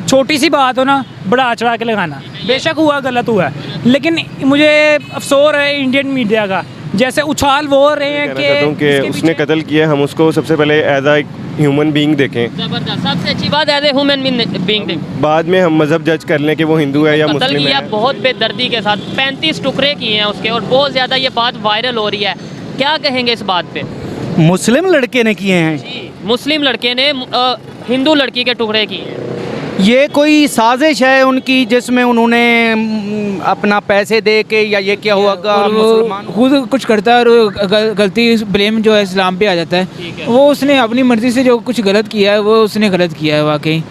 छोटी सी बात हो ना बढ़ा चढ़ा के लगाना, बेशक हुआ गलत हुआ है, लेकिन मुझे अफसोस है इंडियन मीडिया का, जैसे उछाल वो हो रहे हैं कि उसने कत्ल किया, हम उसको सबसे पहले एज अ ह्यूमन बीइंग देखें। जबरदस्त, सबसे अच्छी बात एज ए ह्यूमन बीइंग देखें। बाद में हम मजहब जज कर लें कि वो हिंदू है या मुस्लिम है। बहुत बेदर्दी के साथ 35 टुकड़े किए हैं उसके, और बहुत ज़्यादा ये बात वायरल हो रही है, क्या कहेंगे इस बात पे? मुस्लिम लड़के ने किए हैं, मुस्लिम लड़के ने हिंदू लड़की के टुकड़े किए हैं। ये कोई साजिश है उनकी जिसमें उन्होंने अपना पैसे दे के, या ये क्या हुआ मुसलमान खुद कुछ करता है और गलती ब्लेम जो है इस्लाम पे आ जाता है। वो उसने अपनी मर्जी से जो कुछ गलत किया है वो उसने गलत किया है वाकई।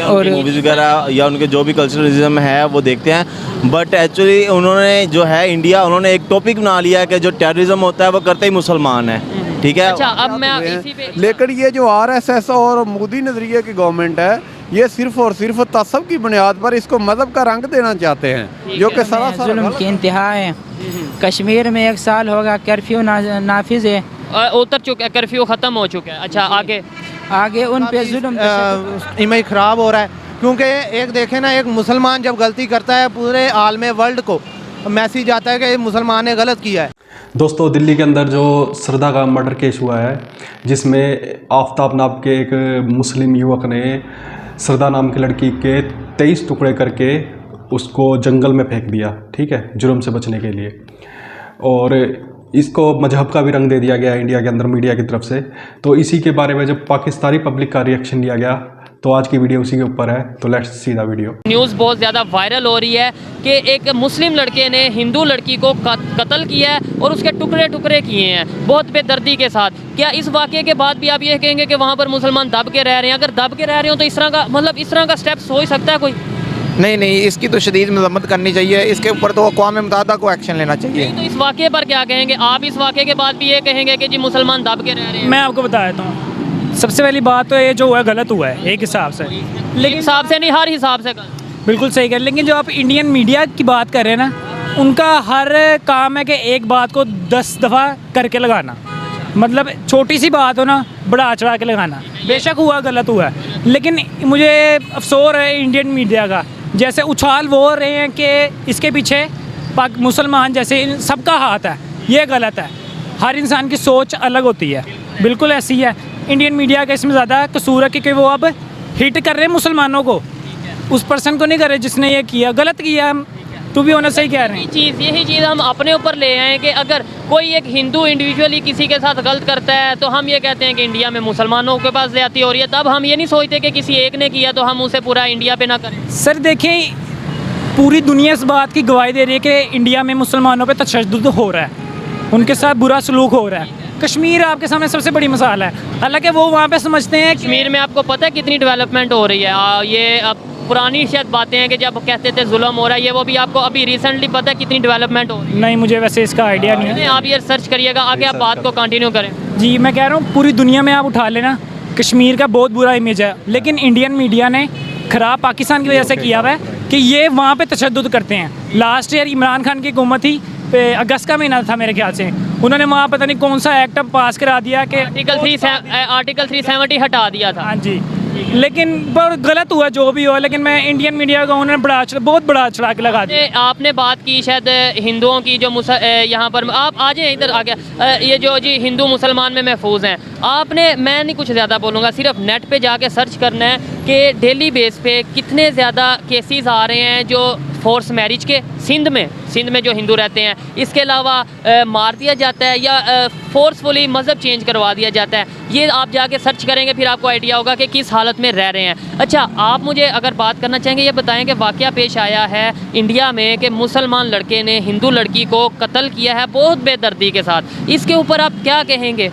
और मूवीज़ वगैरह या उनके जो भी कल्चरलिज्म है वो देखते हैं, बट एक्चुअली उन्होंने जो है इंडिया, उन्होंने एक टॉपिक बना लिया है कि जो टेररिज्म होता है वो करते ही मुसलमान है, ठीक है। अच्छा, अब मैं इसी पे, लेकिन ये जो आरएसएस और मोदी नजरिए की गवर्नमेंट है, ये सिर्फ और सिर्फ तसब की बुनियाद पर इसको मजहब का रंग देना चाहते हैं, जो कि सरासर जुल्म की इंतहा है। कश्मीर में 1 साल होगा कर्फ्यू नाफिज है, उतर चुका है, कर्फ्यू ख़त्म हो चुका है। अच्छा, आगे उन पे जुल्म इमेज ख़राब हो रहा है, क्योंकि एक देखें ना, एक मुसलमान जब गलती करता है पूरे आलम वर्ल्ड को मैसेज आता है कि मुसलमान ने गलत किया है। दोस्तों, दिल्ली के अंदर जो श्रद्धा का मर्डर केस हुआ है, जिसमें आफ्ताब नाम के एक मुस्लिम युवक ने श्रद्धा नाम की लड़की के 23 टुकड़े करके उसको जंगल में फेंक दिया, ठीक है, जुर्म से बचने के लिए। और इसको मजहब का भी रंग दे दिया गया इंडिया के अंदर मीडिया की तरफ से। तो इसी के बारे में जब पाकिस्तानी पब्लिक का रिएक्शन लिया गया, तो आज की वीडियो उसी के ऊपर है, तो let's see the video. News बहुत ज़्यादा वायरल हो रही है कि एक मुस्लिम लड़के ने हिंदू लड़की को कत्ल किया है और उसके टुकड़े टुकड़े किए हैं बहुत बेदर्दी के साथ। क्या इस वाक़े के बाद भी आप ये कहेंगे कि वहाँ पर मुसलमान दब के रह रहे हैं? अगर दब के रह रहे हो तो इस तरह का स्टेप्स हो ही सकता है कोई? नहीं, इसकी तो शदीद मजम्मत करनी चाहिए, इसके ऊपर तो अक़वाम मुत्तहिदा को एक्शन लेना चाहिए। तो इस वाक़े पर क्या कहेंगे आप? इस वाक़े के बाद भी ये कहेंगे कि जी मुसलमान दब के रह रहे हैं? मैं आपको बता देता हूँ, सबसे पहली बात तो ये जो हुआ गलत हुआ है एक हिसाब से, लेकिन हिसाब से नहीं, हर हिसाब से बिल्कुल सही कर। लेकिन जो आप इंडियन मीडिया की बात कर रहे हैं ना, उनका हर काम है कि एक बात को 10 दफ़ा करके लगाना, मतलब छोटी सी बात हो ना बढ़ा चढ़ा के लगाना, बेशक हुआ गलत हुआ है, लेकिन मुझे अफसोस है इंडियन मीडिया का, जैसे उछाल वो हो रहे हैं कि इसके पीछे मुसलमान जैसे सबका हाथ है, ये गलत है। हर इंसान की सोच अलग होती है, बिल्कुल ऐसी है। इंडियन मीडिया का इसमें ज़्यादा कसूर है क्योंकि वो अब हिट कर रहे हैं मुसलमानों को, उस पर्सन को नहीं कर रहे जिसने ये किया, गलत किया। हम तो भी होना सही कह रहे हैं। यही चीज़ हम अपने ऊपर ले आए कि अगर कोई एक हिंदू इंडिविजुअली किसी के साथ गलत करता है तो हम ये कहते हैं कि इंडिया में मुसलमानों के पास ज़्यादती हो रही है, तब हम ये नहीं सोचते कि किसी एक ने किया तो हम उसे पूरा इंडिया पे ना करें। सर देखें, पूरी दुनिया इस बात की गवाही दे रही है कि इंडिया में मुसलमानों पे तशद्दुद हो रहा है, उनके साथ बुरा सलूक हो रहा है। कश्मीर आपके सामने सबसे बड़ी मिसाल है, हालांकि वो वहाँ पे समझते हैं। कश्मीर में आपको पता है कितनी डेवलपमेंट हो रही है? ये अब पुरानी शायद बातें हैं कि जब कहते थे जुल्म हो रहा है, ये वो भी आपको अभी रिसेंटली पता है कितनी डेवलपमेंट हो रही है? नहीं, मुझे वैसे इसका आइडिया नहीं है। आप ये सर्च करिएगा, आगे आप बात को कंटिन्यू करें। जी, मैं कह रहा हूँ पूरी दुनिया में आप उठा लेना, कश्मीर का बहुत बुरा इमेज है, लेकिन इंडियन मीडिया ने ख़राब पाकिस्तान की वजह से किया हुआ है कि ये वहाँ पे तशद्दुद करते हैं। लास्ट ईयर इमरान खान की हुकूमत थी, अगस्त का महीना था मेरे ख्याल से, उन्होंने वहाँ पता नहीं कौन सा एक्ट पास करा दिया कि आर्टिकल 370 हटा दिया था। हाँ जी, लेकिन बहुत गलत हुआ जो भी हो, लेकिन मैं इंडियन मीडिया को उन्होंने बहुत बड़ा चढ़ा के लगा दिया। आपने बात की शायद हिंदुओं की, जो यहाँ पर आप आ जाए इधर आ गया, ये जो जी हिंदू मुसलमान में महफूज हैं, मैं नहीं कुछ ज़्यादा बोलूँगा, सिर्फ नेट पे जाके सर्च करना है कि डेली बेस पे कितने ज़्यादा केसेस आ रहे हैं जो फोर्स मैरिज के सिंध में जो हिंदू रहते हैं, इसके अलावा मार दिया जाता है या फोर्सफुली मज़हब चेंज करवा दिया जाता है। ये आप जाके सर्च करेंगे, फिर आपको आइडिया होगा कि किस हालत में रह रहे हैं। अच्छा, आप मुझे अगर बात करना चाहेंगे, ये बताएं कि वाक़या पेश आया है इंडिया में कि मुसलमान लड़के ने हिंदू लड़की को कत्ल किया है बहुत बेदर्दी के साथ, इसके ऊपर आप क्या कहेंगे?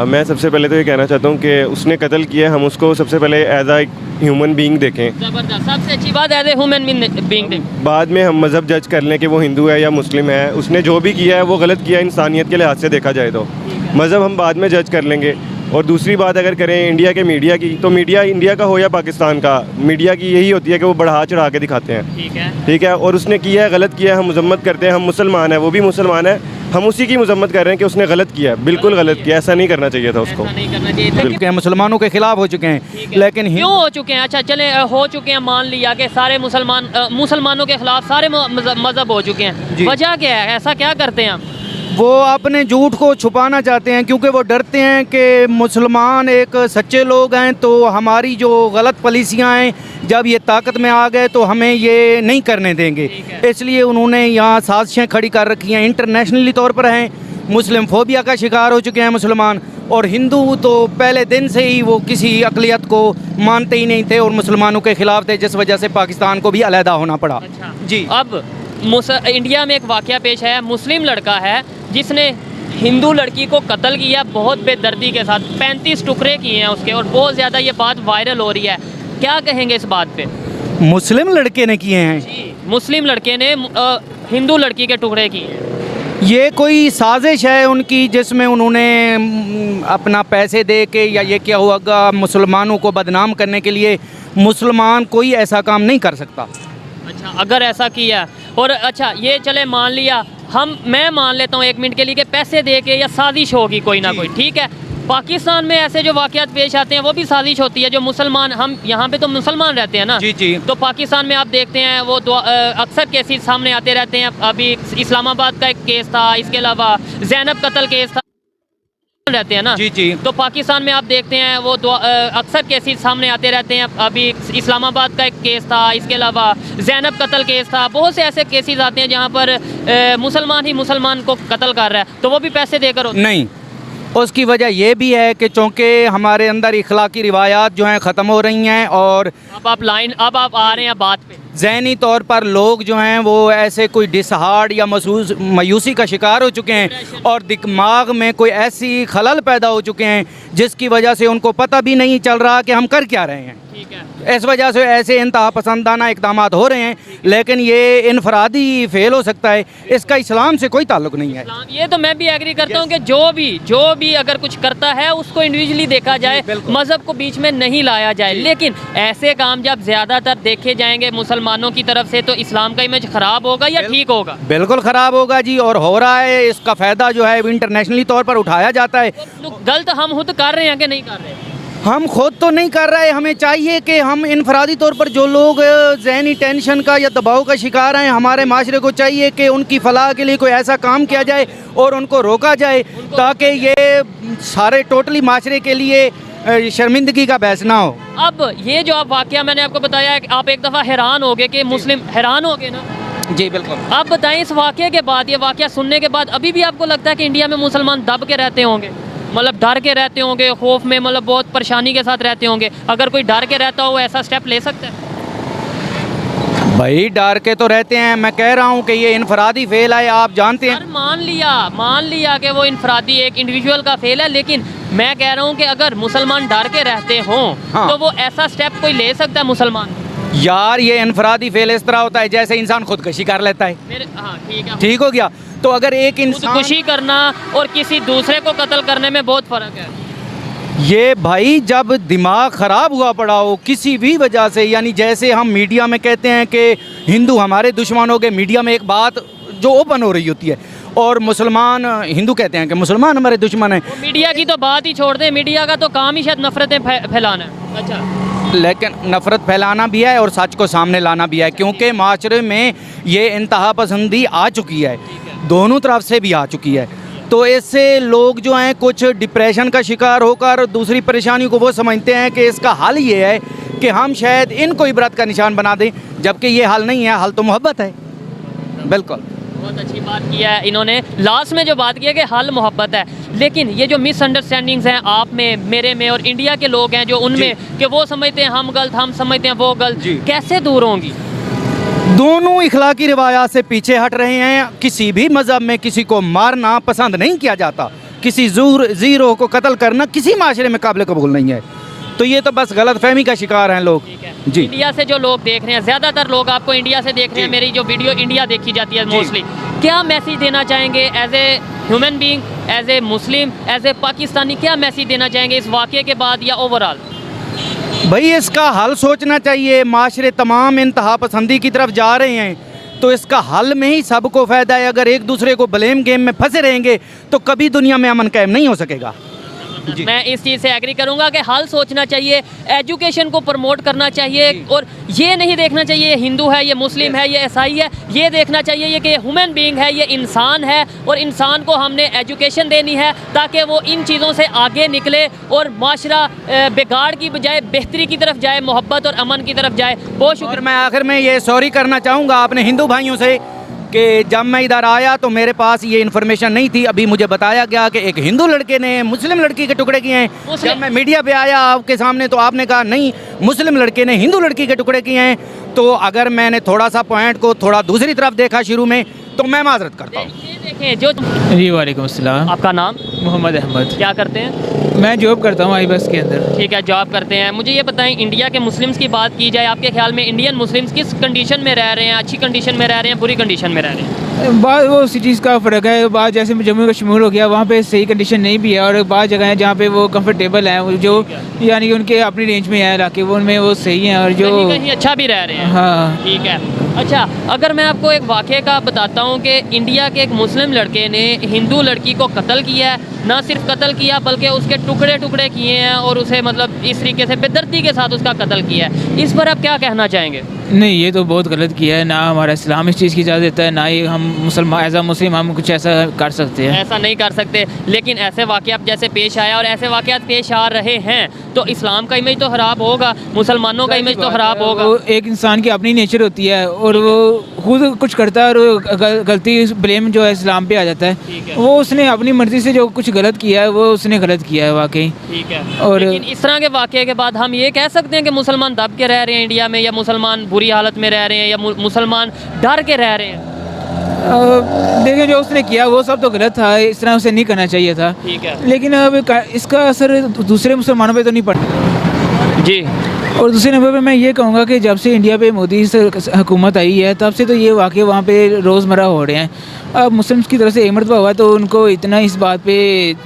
मैं सबसे पहले तो ये कहना चाहता हूँ कि उसने कत्ल किया, हम उसको सबसे पहले एज अ ह्यूमन बीइंग देखें। जबरदस्त, सबसे अच्छी बात एज ए ह्यूमन बीइंग देखें। बाद में हम मजहब जज कर लें कि वो हिंदू है या मुस्लिम है। उसने जो भी किया है वो गलत किया, इंसानियत के लिहाज से देखा जाए तो मज़हब हम बाद में जज कर लेंगे। और दूसरी बात अगर करें इंडिया के मीडिया की, तो मीडिया इंडिया का हो या पाकिस्तान का, मीडिया की यही होती है कि वो बढ़ा चढ़ा के दिखाते हैं, ठीक है। और उसने किया है, गलत किया है, हम मजम्मत करते हैं, हम मुसलमान हैं, वो भी मुसलमान है, हम उसी की मजम्मत कर रहे हैं कि उसने गलत किया, बिल्कुल गलत किया, ऐसा नहीं करना चाहिए था उसको। ऐसा नहीं करना चाहिए था। चुके हैं, मुसलमानों के खिलाफ हो चुके हैं, लेकिन क्यों हो चुके हैं? अच्छा चले हो चुके हैं, मान लिया कि सारे मुसलमानों के खिलाफ सारे मजहब हो चुके हैं, वजह क्या है? ऐसा क्या करते हैं हम? वो अपने झूठ को छुपाना चाहते हैं, क्योंकि वो डरते हैं कि मुसलमान एक सच्चे लोग हैं, तो हमारी जो गलत पॉलिसियाँ हैं जब ये ताकत में आ गए तो हमें ये नहीं करने देंगे। इसलिए उन्होंने यहाँ साजिशें खड़ी कर रखी हैं, इंटरनेशनली तौर पर हैं। मुस्लिम फोबिया का शिकार हो चुके हैं मुसलमान, और हिंदू तो पहले दिन से ही वो किसी अक़लियत को मानते ही नहीं थे और मुसलमानों के ख़िलाफ़ थे, जिस वजह से पाकिस्तान को भी अलहदा होना पड़ा। अच्छा। जी। अब इंडिया में एक वाक़या पेश है, मुस्लिम लड़का है जिसने हिंदू लड़की को कत्ल किया बहुत बेदर्दी के साथ, 35 टुकड़े किए हैं उसके, और बहुत ज़्यादा ये बात वायरल हो रही है। क्या कहेंगे इस बात पे? मुस्लिम लड़के ने किए हैं जी, मुस्लिम लड़के ने हिंदू लड़की के टुकड़े किए हैं। ये कोई साजिश है उनकी, जिसमें उन्होंने अपना पैसे दे के या ये क्या होगा मुसलमानों को बदनाम करने के लिए। मुसलमान कोई ऐसा काम नहीं कर सकता। अच्छा, अगर ऐसा किया, और अच्छा ये चले मान लिया, मैं मान लेता हूँ 1 मिनट के लिए कि पैसे दे के या साजिश होगी कोई ना कोई, ठीक है। पाकिस्तान में ऐसे जो वाक़यात पेश आते हैं वो भी साजिश होती है। जो मुसलमान, हम यहाँ पे तो मुसलमान रहते हैं ना, जी जी, तो पाकिस्तान में आप देखते हैं वो अक्सर केसेस सामने आते रहते हैं। अभी इस्लामाबाद का एक केस था, इसके अलावा ज़ैनब कत्ल केस था, रहते हैं ना, जी जी, तो पाकिस्तान में आप देखते हैं वो अक्सर केसेस सामने आते रहते हैं। अभी इस्लामाबाद का एक केस था, इसके अलावा ज़ैनब कत्ल केस था, बहुत से ऐसे केसेस आते हैं जहाँ पर मुसलमान ही मुसलमान को कत्ल कर रहा है, तो वो भी पैसे देकर होता है। नहीं, उसकी वजह यह भी है कि चूँकि हमारे अंदर इखलाकी रिवायात जो हैं ख़त्म हो रही हैं, और अब आप आ रहे हैं बात पे, ज़हनी तौर पर लोग जो हैं वो ऐसे कोई डिसहार्ड या मायूसी का शिकार हो चुके हैं, और दिमाग में कोई ऐसी खलल पैदा हो चुके हैं जिसकी वजह से उनको पता भी नहीं चल रहा कि हम कर क्या रहे हैं। ठीक है। इस वजह से ऐसे इंतहा पसंदाना इक़दाम हो रहे हैं, लेकिन ये इनफरादी फेल हो सकता है, इसका इस्लाम से कोई ताल्लुक़ नहीं है। ये तो मैं भी एग्री करता हूँ कि जो भी अगर कुछ करता है उसको इंडिविजुअली देखा जाए, मज़हब को बीच में नहीं लाया जाए। लेकिन ऐसे काम जब ज़्यादातर देखे जाएंगे मुसलमानों की तरफ से, तो इस्लाम का इमेज ख़राब होगा या ठीक होगा? बिल्कुल ख़राब होगा जी, और हो रहा है। इसका फ़ायदा जो है इंटरनेशनली तौर पर उठाया जाता है। तो गलत हम खुद कर रहे हैं कि नहीं कर रहे? हम खुद तो नहीं कर रहे। हमें चाहिए कि हम इनफरादी तौर पर जो लोग ज़हनी टेंशन का या दबाव का शिकार हैं, हमारे माशरे को चाहिए कि उनकी फलाह के लिए कोई ऐसा काम किया जाए और उनको रोका जाए, ताकि ये सारे टोटली माशरे के लिए शर्मिंदगी का बहस ना हो। अब ये जो आप वाक़या मैंने आपको बताया है, आप एक दफ़ा हैरान हो गए कि मुस्लिम, हैरान हो गए ना? जी बिल्कुल। आप बताएं, इस वाक़े के बाद, ये वाक़या सुनने के बाद अभी भी आपको लगता है कि इंडिया में मुसलमान दब के रहते होंगे, मतलब डर के रहते होंगे, खौफ में, मतलब बहुत परेशानी के साथ रहते होंगे? अगर कोई डर के रहता हो ऐसा स्टेप ले सकता है? भाई डर के तो रहते हैं। मैं कह रहा हूँ कि ये इनफरादी फेल है, आप जानते हैं। मान लिया कि वो इनफरादी एक इंडिविजुअल का फेल है, लेकिन मैं कह रहा हूँ कि अगर मुसलमान डर के रहते हों, हाँ, तो वो ऐसा स्टेप कोई ले सकता है मुसलमान? यार ये इनफरादी फेल इस तरह होता है जैसे इंसान खुदकुशी कर लेता है। हाँ ठीक है, ठीक हो गया। तो अगर एक इंसान खुदकुशी करना और किसी दूसरे को कत्ल करने में बहुत फ़र्क है। ये भाई जब दिमाग ख़राब हुआ पड़ा हो किसी भी वजह से, यानी जैसे हम मीडिया में कहते हैं कि हिंदू हमारे दुश्मन हो गए, मीडिया में एक बात जो ओपन हो रही होती है, और मुसलमान हिंदू कहते हैं कि मुसलमान हमारे दुश्मन हैं। मीडिया की तो बात ही छोड़ दें, मीडिया का तो काम ही शायद नफ़रतें फैलाना है। अच्छा, लेकिन नफ़रत फैलाना भी है और सच को सामने लाना भी है, क्योंकि माशरे में ये इंतहा पसंदी आ चुकी है, दोनों तरफ से भी आ चुकी है। तो इससे लोग जो हैं कुछ डिप्रेशन का शिकार होकर दूसरी परेशानी को वो समझते हैं कि इसका हल ये है कि हम शायद इनको इबरत का निशान बना दें, जबकि ये हल नहीं है, हल तो मोहब्बत है। बिल्कुल, बहुत अच्छी बात किया है इन्होंने लास्ट में जो बात की है कि हल मोहब्बत है। लेकिन ये जो मिसअंडरस्टैंडिंग्स हैं आप में, मेरे में और इंडिया के लोग हैं जो उनमें, कि वो समझते हैं हम गलत, हम समझते हैं वो गलत, कैसे दूर होंगी? दोनों इखलाकी रिवायात से पीछे हट रहे हैं। किसी भी मज़हब में किसी को मारना पसंद नहीं किया जाता, किसी ज़ीरो को कत्ल करना किसी माशरे में काबिल कबूल नहीं है। तो ये तो बस गलत फहमी का शिकार हैं लोग। जी, इंडिया से जो लोग देख रहे हैं, ज़्यादातर लोग आपको इंडिया से देख रहे हैं, मेरी जो वीडियो इंडिया देखी जाती है मोस्टली, क्या मैसेज देना चाहेंगे as a human being, as a Muslim, as a Pakistani? क्या मैसेज देना चाहेंगे इस वाक़े के बाद या ओवरऑल? भाई इसका हल सोचना चाहिए। माशरे तमाम इंतहा पसंदी की तरफ जा रहे हैं, तो इसका हल में ही सबको फ़ायदा है। अगर एक दूसरे को ब्लेम गेम में फंसे रहेंगे तो कभी दुनिया में अमन कायम नहीं हो सकेगा। मैं इस चीज़ से एग्री करूंगा कि हल सोचना चाहिए, एजुकेशन को प्रमोट करना चाहिए, और ये नहीं देखना चाहिए ये हिंदू है, ये मुस्लिम है, ये ईसाई है। ये देखना चाहिए ये कि ये ह्यूमन बीइंग है, ये इंसान है, और इंसान को हमने एजुकेशन देनी है ताकि वो इन चीज़ों से आगे निकले और माशरा बिगाड़ की बजाय बेहतरी की तरफ जाए, मोहब्बत और अमन की तरफ जाए। बहुत और शुक्रिया। मैं आखिर में ये सॉरी करना चाहूँगा अपने हिंदू भाइयों से कि जब मैं इधर आया तो मेरे पास ये इन्फॉर्मेशन नहीं थी। अभी मुझे बताया गया कि एक हिंदू लड़के ने मुस्लिम लड़की के टुकड़े किए हैं। जब मैं मीडिया पे आया आपके सामने तो आपने कहा नहीं, मुस्लिम लड़के ने हिंदू लड़की के टुकड़े किए हैं। तो अगर मैंने थोड़ा सा पॉइंट को थोड़ा दूसरी तरफ देखा शुरू में तो मैं माजरत करता हूँ। ये देखें जो जी वालेकुम अस्सलाम। आपका नाम? मोहम्मद अहमद। क्या करते हैं? मैं जॉब करता हूँ आई बस के अंदर। ठीक है, जॉब करते हैं। मुझे ये बताएं, इंडिया के मुस्लिम्स की बात की जाए, आपके ख्याल में इंडियन मुस्लिम्स किस कंडीशन में रह रहे हैं? अच्छी कंडीशन में रह रहे हैं, बुरी कंडीशन में रह रहे हैं? बाद वो सिटीज़ का फ़र्क है। बाद जैसे जम्मू कश्मीर हो गया, वहाँ पे सही कंडीशन नहीं भी है, और बाद जगह हैं जहाँ पे वो कंफर्टेबल हैं, जो यानी कि उनके अपनी रेंज में है इलाके, वो उनमें वो सही हैं, और जो कहीं कहीं अच्छा भी रह रहे हैं। हाँ ठीक है। अच्छा, अगर मैं आपको एक वाक़े का बताता हूँ कि इंडिया के एक मुस्लिम लड़के ने हिंदू लड़की को कत्ल किया है, ना सिर्फ कत्ल किया बल्कि उसके टुकड़े टुकड़े किए हैं, और उसे मतलब इस तरीके से बेदर्दी के साथ उसका कत्ल किया है। इस पर आप क्या कहना चाहेंगे? नहीं, ये तो बहुत गलत किया है। ना हमारा इस्लाम इस चीज़ की इजाज़त देता है, ना ही हम मुसलमान एज आ मुस्लिम हम कुछ ऐसा कर सकते हैं। ऐसा नहीं कर सकते, लेकिन ऐसे वाक़यात जैसे पेश आया और ऐसे वाक़यात पेश आ रहे हैं तो इस्लाम का इमेज तो ख़राब होगा, मुसलमानों का इमेज तो ख़राब होगा। वो एक इंसान की अपनी नेचर होती है, और वो खुद कुछ करता है और गलती ब्लेम जो है इस्लाम पे आ जाता है। वो उसने अपनी मर्ज़ी से जो कुछ गलत किया है वो उसने गलत किया है वाकई। ठीक है। और लेकिन इस तरह के वाक़े के बाद हम ये कह सकते हैं कि मुसलमान दब के रह रहे हैं इंडिया में, या मुसलमान बुरी हालत में रह रहे हैं, या मुसलमान डर के रह रहे हैं? देखें, जो उसने किया वो सब तो गलत था, इस तरह उसे नहीं करना चाहिए था। ठीक है। लेकिन अब इसका असर दूसरे मुसलमानों पे तो नहीं पड़ा जी। और दूसरे नंबर पे मैं ये कहूँगा कि जब से इंडिया पे मोदी हुकूमत आई है तब से तो ये वाक़े वहाँ पे रोज़मर्रा हो रहे हैं। अब मुस्लिम्स की तरफ से एक मरतबा हुआ तो उनको इतना इस बात पे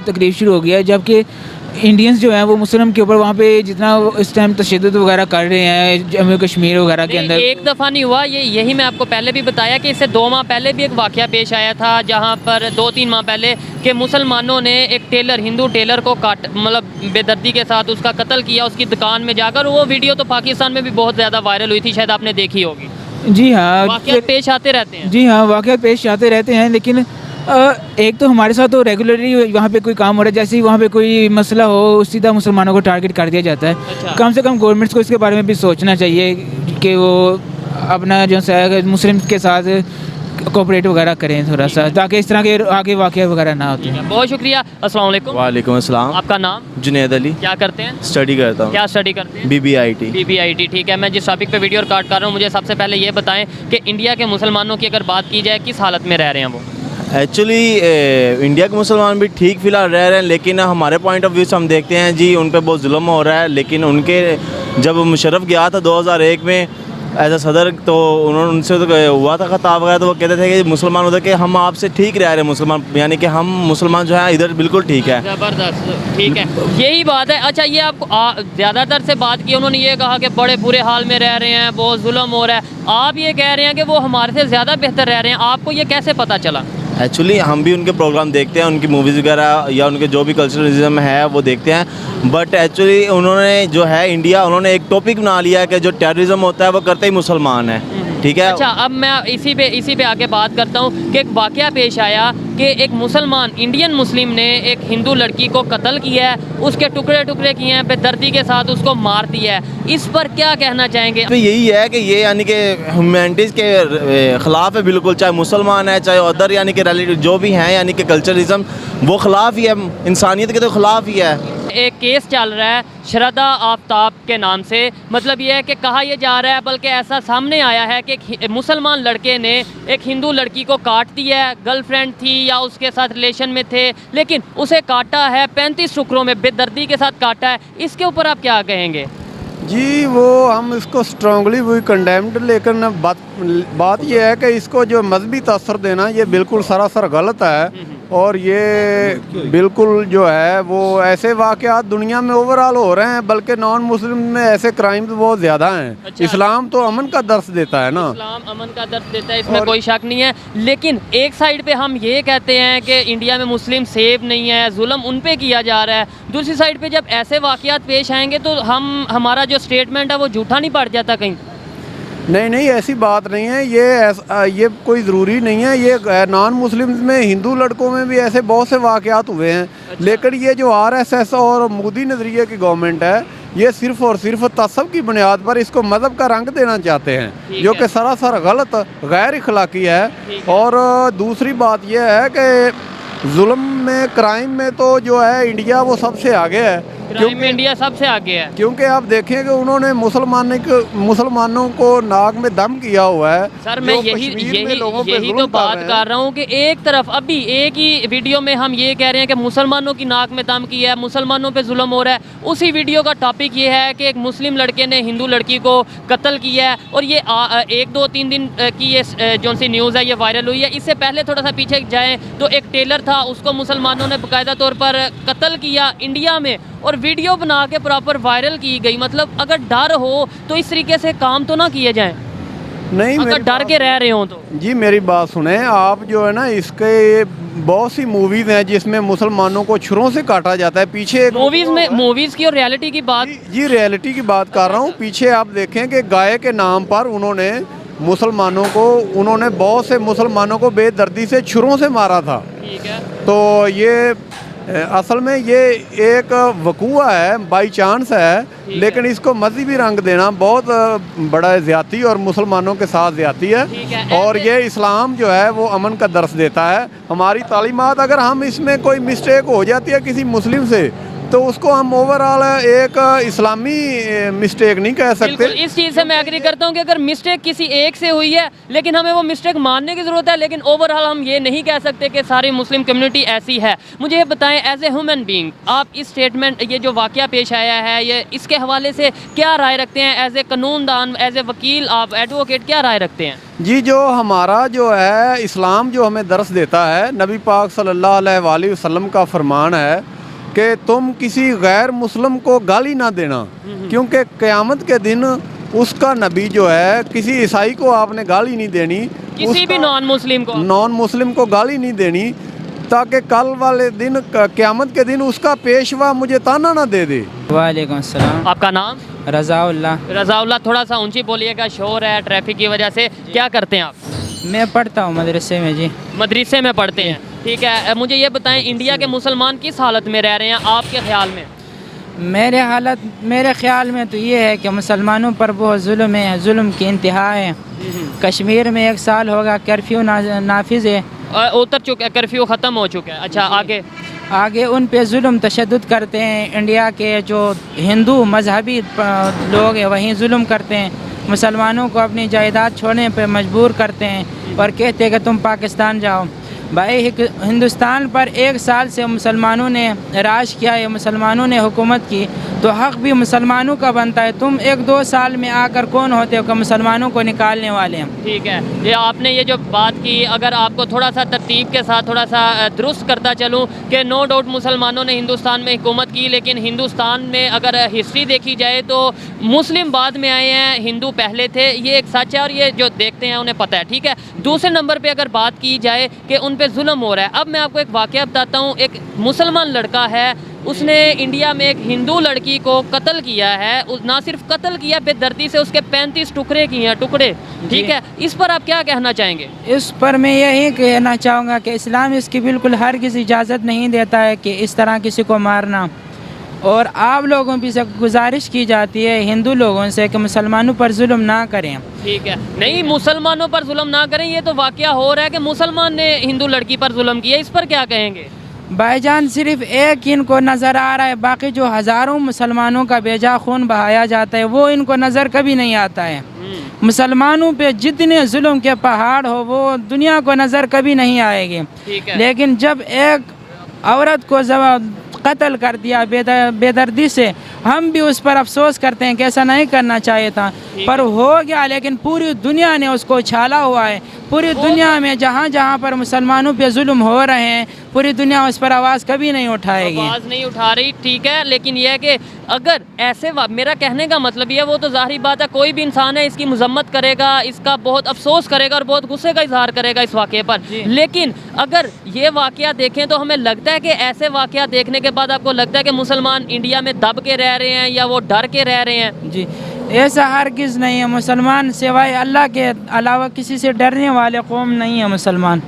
तकलीफ शुरू हो गया है, जबकि इंडियंस जो हैं वो मुस्लिम के ऊपर वहाँ पे जितना इस टाइम तशद्दुद वगैरह कर रहे हैं जम्मू कश्मीर वगैरह के अंदर। एक दफ़ा नहीं हुआ, यही मैं आपको पहले भी बताया कि इससे 2 माह पहले भी एक वाक़या पेश आया था, जहाँ पर 2-3 माह पहले कि मुसलमानों ने एक टेलर, हिंदू टेलर को मतलब बेदर्दी के साथ उसका कत्ल किया उसकी दुकान में जाकर। वो वीडियो तो पाकिस्तान में भी बहुत ज़्यादा वायरल हुई थी, शायद आपने देखी होगी। जी हाँ, वाक़यात पेश आते रहते हैं। जी हाँ, वाक़यात पेश आते रहते हैं, लेकिन एक तो हमारे साथ तो रेगुलरली वहाँ पे कोई काम हो रहा है, जैसे ही वहाँ पे कोई मसला हो सीधा मुसलमानों को टारगेट कर दिया जाता है। अच्छा। कम से कम गवर्नमेंट्स को इसके बारे में भी सोचना चाहिए कि वो अपना जो है मुस्लिम के साथ कोऑपरेट वगैरह करें थोड़ा सा, ताकि इस तरह के आगे वाक़या वगैरह ना होते हैं। बहुत शुक्रिया। अस्सलाम वालेकुम। वालेकुम अस्सलाम। आपका नाम? जुनैद अली। क्या करते हैं? स्टडी करता हूँ। क्या स्टडी करते हैं? BBIT। BBIT। ठीक है। मैं जिस टॉपिक पे वीडियो रिकॉर्ड कर रहा हूँ, मुझे सबसे पहले ये बताएं कि इंडिया के मुसलमानों की अगर बात की जाए किस हालत में रह रहे हैं वो? एक्चुअली इंडिया के मुसलमान भी ठीक फ़िलहाल रह रहे हैं, लेकिन हमारे पॉइंट ऑफ व्यू से हम देखते हैं जी उन पर बहुत जुल्म हो रहा है। लेकिन उनके जब मुशर्रफ गया था 2001 में एज अ सदर, तो उन्होंने उनसे तो हुआ था खिताब वगैरह, तो वो कहते थे कि मुसलमान उधर के हम आपसे ठीक रह रहे हैं मुसलमान, यानी कि हम मुसलमान जो है इधर बिल्कुल ठीक है। ज़बरदस्त। ठीक है, यही बात है। अच्छा, ये आपको ज़्यादातर से बात की, उन्होंने ये कहा कि बड़े बुरे हाल में रह रहे हैं, बहुत जुल्म हो रहा है। आप ये कह रहे हैं कि वो हमारे से ज़्यादा बेहतर रह रहे हैं, आपको ये कैसे पता चला? एक्चुअली हम भी उनके प्रोग्राम देखते हैं, उनकी मूवीज़ वगैरह या उनके जो भी कल्चरलिज्म है वो देखते हैं। बट एक्चुअली उन्होंने जो है इंडिया, उन्होंने एक टॉपिक बना लिया है कि जो टेररिज्म होता है वो करते ही मुसलमान है। ठीक है। अच्छा, अब मैं इसी पे आके बात करता हूँ कि एक वाक़या पेश आया कि एक मुसलमान, इंडियन मुस्लिम ने एक हिंदू लड़की को कत्ल किया है, उसके टुकड़े टुकड़े किए हैं, बेदर्दी के साथ उसको मार दिया है। इस पर क्या कहना चाहेंगे? तो यही है कि ये यानी कि ह्यूमैनिटीज़ के ख़िलाफ़ है बिल्कुल, चाहे मुसलमान है चाहे अदर यानी कि रिलेटिव जो भी हैं, यानी कि कल्चरलिज्म वो ख़िलाफ़ ही है, इंसानियत के तो ख़िलाफ़ ही है। एक केस चल रहा है श्रद्धा आफ्ताब के नाम से, मतलब ये है कि कहा यह जा रहा है, बल्कि ऐसा सामने आया है कि एक मुसलमान लड़के ने एक हिंदू लड़की को काट दिया है। गर्लफ्रेंड थी या उसके साथ रिलेशन में थे, लेकिन उसे काटा है 35 टुकड़ों में, बेदर्दी के साथ काटा है। इसके ऊपर आप क्या कहेंगे? जी, वो हम इसको स्ट्रांगली भी कंडेम्ड, लेकिन बात यह है कि इसको जो मजहबी तसर देना ये बिल्कुल सरासर गलत है। और ये बिल्कुल जो है वो ऐसे वाक़यात दुनिया में ओवरऑल हो रहे हैं, बल्कि नॉन मुस्लिम में ऐसे क्राइम्स बहुत ज़्यादा हैं। अच्छा। इस्लाम तो अमन का दर्स देता है ना। इस्लाम अमन का दर्द देता है, इसमें कोई शक नहीं है। लेकिन एक साइड पे हम ये कहते हैं कि इंडिया में मुस्लिम सेफ नहीं है, जुल्म उन पे किया जा रहा है। दूसरी साइड पे जब ऐसे वाक़यात पेश आएंगे तो हमारा जो स्टेटमेंट है वो झूठा नहीं पड़ जाता कहीं? नहीं, ऐसी बात नहीं है। ये कोई ज़रूरी नहीं है। ये नॉन मुस्लिम में, हिंदू लड़कों में भी ऐसे बहुत से वाक़यात हुए हैं। अच्छा। लेकिन ये जो RSS और मोदी नज़रिए की गवर्नमेंट है, ये सिर्फ़ और सिर्फ तसब की बुनियाद पर इसको मज़हब का रंग देना चाहते हैं, जो कि सरासर गलत, गैर इखलाकी है। और दूसरी बात यह है कि जुल्म में, क्राइम में तो जो है इंडिया वो सबसे आगे है। क्राइम में इंडिया सबसे आगे है, क्योंकि आप देखें कि उन्होंने मुसलमानों को नाक में दम किया हुआ है। सर मैं यही तो बात कर रहा हूँ कि एक तरफ अभी एक ही वीडियो में हम ये कह रहे हैं कि मुसलमानों की नाक में दम किया है, मुसलमानों पे जुल्म हो रहा है। उसी वीडियो का टॉपिक ये है कि एक मुस्लिम लड़के ने हिंदू लड़की को कत्ल किया है, और ये 1-2-3 दिन की ये जो सी न्यूज़ है ये वायरल हुई है। इससे पहले थोड़ा सा पीछे जाएँ तो एक टेलर था, उसको मुसलमानों ने बाकायदा तौर पर कत्ल किया इंडिया में, और वीडियो बना के प्रॉपर वायरल की गई। मतलब अगर डर हो तो इस तरीके से काम तो ना किए जाएं। नहीं, अगर डर के रह रहे हो तो जी मेरी बात सुने आप। जो है ना, इसके बहुत सी मूवीज़ हैं जिसमें मुसलमानों को छुरों से काटा जाता है। पीछे एक मूवीज़ की और रियलिटी की बात जी रियलिटी की बात कर रहा हूँ। पीछे आप देखें कि गाय के नाम पर उन्होंने बहुत से मुसलमानों को बेदर्दी से छुरों से मारा था। ठीक है। तो ये असल में ये एक वकूआ है, बाई चांस है, लेकिन इसको मजहबी रंग देना बहुत बड़ा ज़्यादती और मुसलमानों के साथ ज़्यादती है। और ये इस्लाम जो है वो अमन का दर्स देता है। हमारी तालीमात, अगर हम इसमें कोई मिस्टेक हो जाती है किसी मुस्लिम से, तो उसको हम ओवरऑल एक इस्लामी मिस्टेक नहीं कह सकते। इस चीज़ से मैं एग्री करता हूँ कि अगर मिस्टेक किसी एक से हुई है, लेकिन हमें वो मिस्टेक मानने की ज़रूरत है, लेकिन ओवरऑल हम ये नहीं कह सकते कि सारी मुस्लिम कम्युनिटी ऐसी है। मुझे ये बताएं, एज ए ह्यूमन बीइंग, आप इस स्टेटमेंट, ये जो वाक़या पेश आया है, ये इसके हवाले से क्या राय रखते हैं? एज ए कानूनदान, एज ए वकील, आप एडवोकेट, क्या राय रखते हैं? जी, जो हमारा जो है इस्लाम जो हमें दर्स देता है, नबी पाक सल्लल्लाहु अलैहि वसल्लम का फरमान है कि तुम किसी गैर मुस्लिम को गाली ना देना, क्योंकि क़यामत के दिन उसका नबी जो है, किसी ईसाई को आपने गाली नहीं देनी, किसी भी नॉन मुस्लिम को गाली नहीं देनी, ताकि कल वाले दिन, क़यामत के दिन उसका पेशवा मुझे ताना ना दे दे। वालेकुम अस्सलाम। आपका नाम? रज़ाउल्लाह। थोड़ा सा ऊंची बोलिएगा, शोर है ट्रैफिक की वजह से। क्या करते हैं आप? मैं पढ़ता हूँ मदरसे में जी। मदरसे में पढ़ते हैं, ठीक है। मुझे ये बताएं, इंडिया के मुसलमान किस हालत में रह रहे हैं आपके ख्याल में? मेरे ख्याल में तो ये है कि मुसलमानों पर बहुत जुल्म है, जुल्म की इंतहा है। कश्मीर में 1 साल होगा कर्फ्यू नाफिज है, उतर चुका है, कर्फ्यू ख़त्म हो चुका है। अच्छा, आगे उन पे जुल्म तशद्दुद करते हैं। इंडिया के जो हिंदू मजहबी लोग हैं वहीं जुल्म करते हैं, मुसलमानों को अपनी जायदाद छोड़ने पर मजबूर करते हैं और कहते हैं कि तुम पाकिस्तान जाओ। भाई, हिंदुस्तान पर 1 साल से मुसलमानों ने राज किया है, मुसलमानों ने हुकूमत की, तो हक़ भी मुसलमानों का बनता है। तुम 1-2 साल में आकर कौन होते हो कि मुसलमानों को निकालने वाले हैं? ठीक है, ये आपने ये जो बात की, अगर आपको थोड़ा सा तरतीब के साथ थोड़ा सा दुरुस्त करता चलूँ कि नो डाउट मुसलमानों ने हिंदुस्तान में हुकूमत की, लेकिन हिंदुस्तान में अगर हिस्ट्री देखी जाए तो मुस्लिम बाद में आए हैं, हिंदू पहले थे। ये एक सच है और ये जो देखते हैं उन्हें पता है, ठीक है। दूसरे नंबर पर अगर बात की जाए कि उन पे जुल्म हो रहा है, अब मैं आपको एक वाक़या बताता हूँ। एक मुसलमान लड़का है, उसने इंडिया में एक हिंदू लड़की को कत्ल किया है। ना सिर्फ कत्ल किया, बेदर्दी से उसके 35 टुकड़े किए हैं, टुकड़े, ठीक है। इस पर आप क्या कहना चाहेंगे? इस पर मैं यही कहना चाहूँगा कि इस्लाम इसकी बिल्कुल हर किसी इजाज़त नहीं देता है कि इस तरह किसी को मारना। और आप लोगों भी से गुजारिश की जाती है हिंदू लोगों से कि मुसलमानों पर जुल्म ना करें। ठीक है, नहीं, मुसलमानों पर जुल्म ना करें, ये तो वाक़या हो रहा है कि मुसलमान ने हिंदू लड़की पर जुल्म किया। इस पर क्या कहेंगे? भाईजान, सिर्फ एक इनको नज़र आ रहा है, बाकी जो हज़ारों मुसलमानों का बेजा खून बहाया जाता है वो इनको नज़र कभी नहीं आता है। मुसलमानों पे जितने जुल्म के पहाड़ हो वो दुनिया को नज़र कभी नहीं आएंगे, लेकिन जब एक औरत को कत्ल कर दिया बेदर्दी से, हम भी उस पर अफसोस करते हैं कि ऐसा नहीं करना चाहिए था, पर हो गया। लेकिन पूरी दुनिया ने उसको उछाला हुआ है, पूरी दुनिया में जहाँ जहाँ पर मुसलमानों पे जुल्म हो रहे हैं, पूरी दुनिया उस पर आवाज़ कभी नहीं उठाएगी। आवाज़ नहीं उठा रही, ठीक है, लेकिन यह है कि अगर ऐसे मेरा कहने का मतलब ये, वो तो ज़ाहिर बात है कोई भी इंसान है इसकी मजम्मत करेगा, इसका बहुत अफसोस करेगा और बहुत गुस्से का इजहार करेगा इस वाक़े पर। लेकिन अगर ये वाक़या देखें तो हमें लगता है कि ऐसे वाक़या देखने के बाद आपको लगता है कि मुसलमान इंडिया में दब के रह रहे हैं या वो डर के रह रहे हैं? जी, ऐसा हरगिज़ नहीं है। मुसलमान सिवाय अल्लाह के अलावा किसी से डरने वाले कौम नहीं है मुसलमान।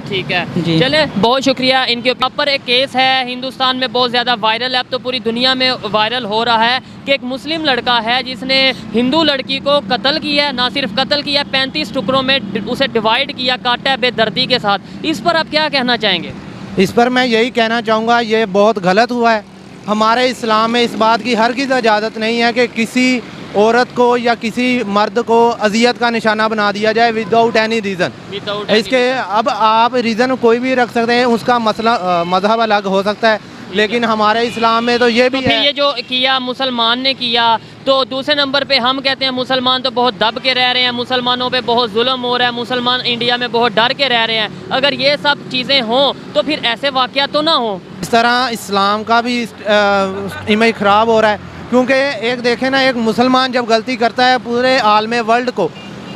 ठीक है जी। चले, बहुत शुक्रिया। इनके ऊपर एक केस है हिंदुस्तान में बहुत ज़्यादा वायरल है, अब तो पूरी दुनिया में वायरल हो रहा है कि एक मुस्लिम लड़का है जिसने हिंदू लड़की को कत्ल किया है, ना सिर्फ कत्ल किया, 35 टुकड़ों में उसे डिवाइड किया, काटा है बेदर्दी के साथ। इस पर आप क्या कहना चाहेंगे? इस पर मैं यही कहना चाहूँगा, ये बहुत गलत हुआ है। हमारे इस्लाम में इस बात की हरगिज़ इजाज़त नहीं है कि किसी औरत को या किसी मर्द को अजियत का निशाना बना दिया जाए विदाउट एनी रीज़न। इसके अब आप रीज़न कोई भी रख सकते हैं, उसका मसला मज़हब अलग हो सकता है, लेकिन हमारे इस्लाम में तो ये भी फिर है। ये जो किया मुसलमान ने किया, तो दूसरे नंबर पे हम कहते हैं मुसलमान तो बहुत दब के रह रहे हैं, मुसलमानों पे बहुत जुल्म हो रहा है, मुसलमान इंडिया में बहुत डर के रह रहे हैं। अगर ये सब चीज़ें हों तो फिर ऐसे वाक़या तो ना हो। इस तरह इस्लाम का भी इमेज ख़राब हो रहा है, क्योंकि एक देखें ना, एक मुसलमान जब गलती करता है पूरे आलम वर्ल्ड को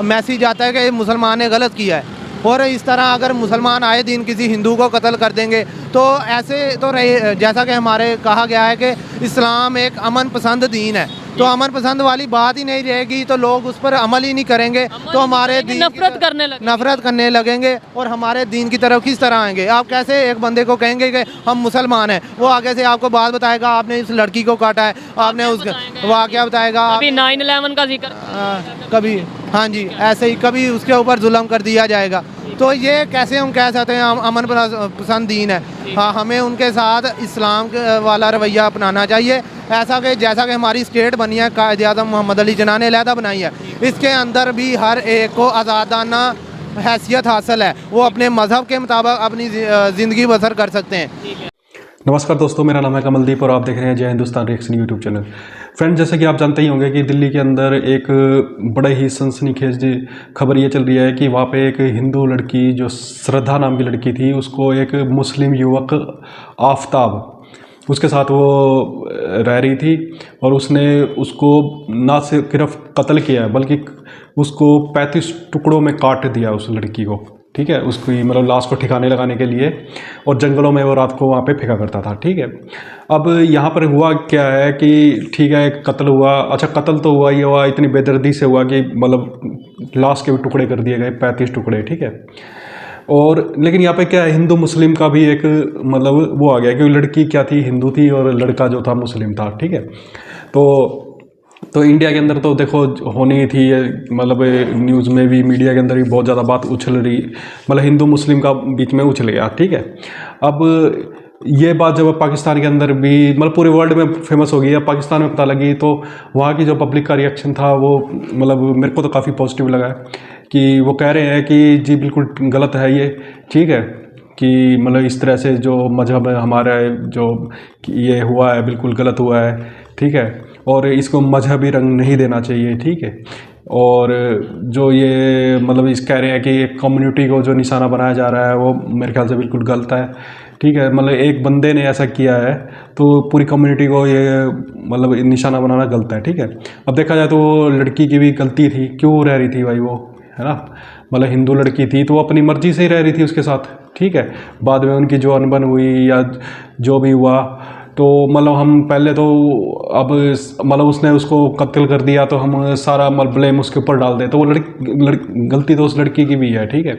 मैसेज आता है कि मुसलमान ने गलत किया है। और इस तरह अगर मुसलमान आए दिन किसी हिंदू को कत्ल कर देंगे तो ऐसे तो रहे, जैसा कि हमारे कहा गया है कि इस्लाम एक अमन पसंद दीन है, तो अमन पसंद वाली बात ही नहीं रहेगी, तो लोग उस पर अमल ही नहीं करेंगे, तो हमारे दीन नफरत करने लगेंगे और हमारे दीन की तरफ किस तरह आएंगे? आप कैसे एक बंदे को कहेंगे कि हम मुसलमान हैं, वो आगे से आपको बात बताएगा आपने इस लड़की को काटा है, आपने उसका वाक़या बताएगा, अभी 9/11 का जिक्र कभी, हाँ जी, ऐसे ही कभी उसके ऊपर जुल्म कर दिया जाएगा। तो ये कैसे हम कह सकते हैं अमन पसंद दीन है? हाँ, हमें उनके साथ इस्लाम वाला रवैया अपनाना चाहिए, ऐसा कि जैसा कि हमारी स्टेट बनी है, कायदे आज़म मोहम्मद अली जिन्ना ने अलहदा बनाई है, इसके अंदर भी हर एक को आज़ादाना हैसियत हासिल है, वो अपने मज़हब के मुताबिक अपनी ज़िंदगी बसर कर सकते हैं। नमस्कार दोस्तों, मेरा नाम है कमलदीप और आप देख रहे हैं जय Hindustan reaction YouTube channel. Friends, जैसे कि आप जानते ही होंगे कि दिल्ली के अंदर एक बड़े ही सनसनीखेज खबर ये चल रही है कि वहाँ पे एक हिंदू लड़की, जो श्रद्धा नाम की लड़की थी, उसको एक मुस्लिम युवक आफ्ताब, उसके साथ वो रह रही थी और उसने उसको ना सिर्फ कत्ल किया है बल्कि उसको 35 टुकड़ों में काट दिया उस लड़की को। ठीक है, उसकी मतलब लाश को ठिकाने लगाने के लिए, और जंगलों में वो रात को वहाँ पे फेंका करता था। ठीक है, अब यहाँ पर हुआ क्या है कि ठीक है, कत्ल हुआ, अच्छा कत्ल तो हुआ ही हुआ, इतनी बेदर्दी से हुआ कि मतलब लाश के भी टुकड़े कर दिए गए, 35 टुकड़े। ठीक है, और लेकिन यहाँ पे क्या है, हिंदू मुस्लिम का भी एक मतलब वो आ गया कि लड़की क्या थी, हिंदू थी और लड़का जो था मुस्लिम था। ठीक है, तो इंडिया के अंदर तो देखो होनी थी, मतलब न्यूज़ में भी, मीडिया के अंदर भी बहुत ज़्यादा बात उछल रही, मतलब हिंदू मुस्लिम का बीच में उछल गया। ठीक है, अब ये बात जब पाकिस्तान के अंदर भी, मतलब पूरे वर्ल्ड में फेमस हो गई है, पाकिस्तान में पता लगी, तो वहाँ की जो पब्लिक का रिएक्शन था वो मतलब मेरे को तो काफ़ी पॉजिटिव लगा है कि वो कह रहे हैं कि जी बिल्कुल गलत है ये। ठीक है, कि मतलब इस तरह से जो मजहब है हमारा, जो ये हुआ है बिल्कुल गलत हुआ है। ठीक है, और इसको मजहबी रंग नहीं देना चाहिए। ठीक है, और जो ये मतलब इस कह रहे हैं कि एक कम्युनिटी को जो निशाना बनाया जा रहा है वो मेरे ख्याल से बिल्कुल गलत है। ठीक है, मतलब एक बंदे ने ऐसा किया है तो पूरी कम्युनिटी को ये मतलब निशाना बनाना गलत है। ठीक है, अब देखा जाए तो वो लड़की की भी गलती थी, क्यों रह रही थी भाई वो, है ना, मतलब हिंदू लड़की थी तो वो अपनी मर्ज़ी से ही रह रही थी उसके साथ। ठीक है, बाद में उनकी जो अनबन हुई या जो भी हुआ, तो मतलब हम पहले तो अब मतलब उसने उसको कत्ल कर दिया तो हम सारा ब्लेम उसके ऊपर डाल दें, तो वो गलती तो उस लड़की की भी है। ठीक है,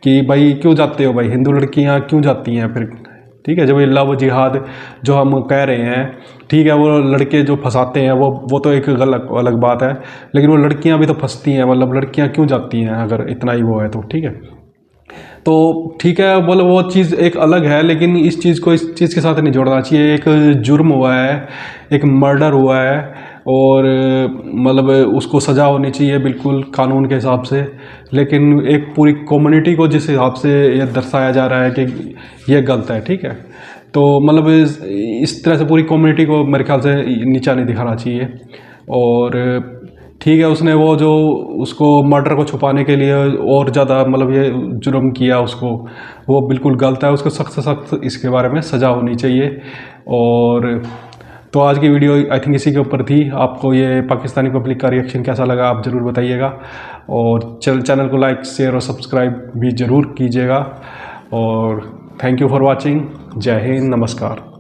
कि भाई क्यों जाते हो भाई, हिंदू लड़कियां क्यों जाती हैं फिर? ठीक है, जब ये लव जिहाद जो हम कह रहे हैं, ठीक है, वो लड़के जो फंसाते हैं वो तो एक अलग बात है, लेकिन वो लड़कियां भी तो फंसती हैं, मतलब लड़कियां क्यों जाती हैं अगर इतना ही वो है तो। ठीक है, तो ठीक है, बोलो वो चीज़ एक अलग है, लेकिन इस चीज़ को इस चीज़ के साथ नहीं जोड़ना चाहिए। एक जुर्म हुआ है, एक मर्डर हुआ है, और मतलब उसको सज़ा होनी चाहिए बिल्कुल कानून के हिसाब से, लेकिन एक पूरी कम्युनिटी को जिस हिसाब से ये दर्शाया जा रहा है कि ये गलत है। ठीक है, तो मतलब इस तरह से पूरी कम्युनिटी को मेरे ख्याल से नीचा नहीं दिखाना चाहिए। और ठीक है, उसने वो जो उसको मर्डर को छुपाने के लिए और ज़्यादा मतलब ये जुर्म किया उसको, वो बिल्कुल गलत है, उसको सख्त से सख्त इसके बारे में सज़ा होनी चाहिए। और तो आज की वीडियो आई थिंक इसी के ऊपर थी। आपको ये पाकिस्तानी पब्लिक का रिएक्शन कैसा लगा आप ज़रूर बताइएगा, और चैनल को लाइक शेयर और सब्सक्राइब भी ज़रूर कीजिएगा। और थैंक यू फॉर वॉचिंग। जय हिंद, नमस्कार।